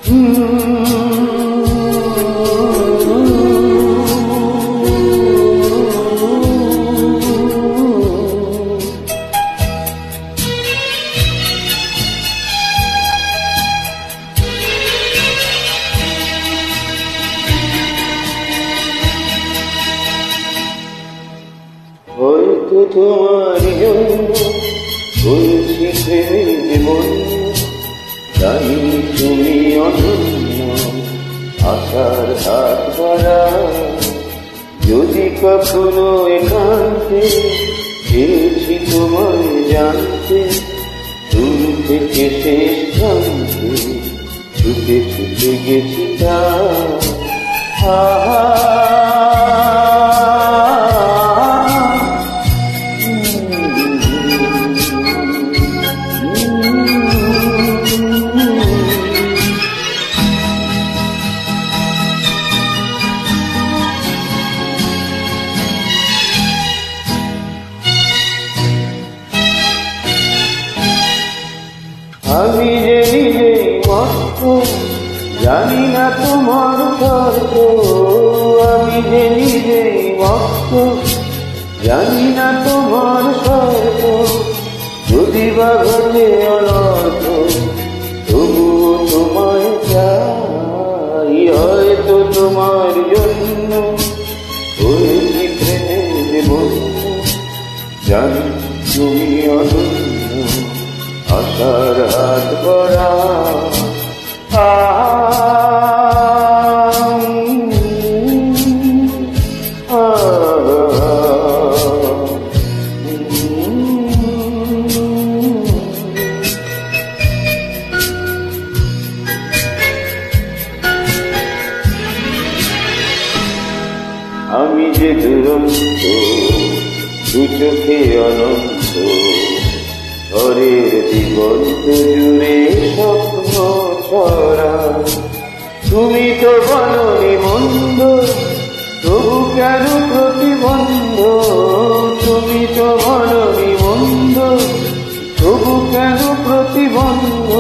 হয়তো তোমার জন্য বলছি প্রেমের জীবন, জানি তুমি অনন্য আশার হাত ধরা। যদি কখনো একান্তে চেয়েছি তোমায় জানতে, দূর থেকে শেষ প্রান্তে ছুটে ছুটে গেছি তার। আমি যে নিজেই মস্ত, জানি না তোমার তর্ক। আমি যে নিজেই মস্ত, জানি না তোমার স্বর্গ। যদি বা ঘটে অনর্থ, তবুও তোমায় চাই। হয়তো তোমার জন্য হয়েছি প্রেমের বন্ধু, জানি তুমি অনন্য আশার হাত ভরা। আমি যে দুরন্ত, দু চোখে অনন্ত, ঘরের দিগন্ত জুড়ে স্বপ্ন ছড়া। তুমি তো বলনি মন্দ, তবু কেন প্রতিবন্ধ? তুমি তো বলনি মন্দ, তবু কেন প্রতিবন্ধ?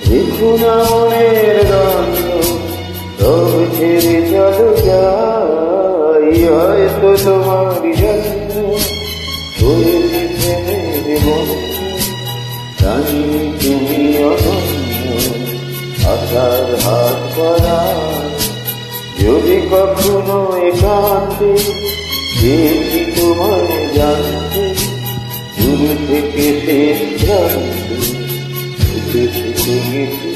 দেখো না মনের গন্ধ, সব ছেড়ে চলো যাই। হয়তো তোমার জন্য হয়েছি প্রেমের বন্ধু, জানি তুমি অনন্য আশার হাত করা। যদি কখনো একান্তে চেয়েছি তোমায় জানতে, দূর থেকে শেষ প্রান্তে ছুটে ছুটে গেছি।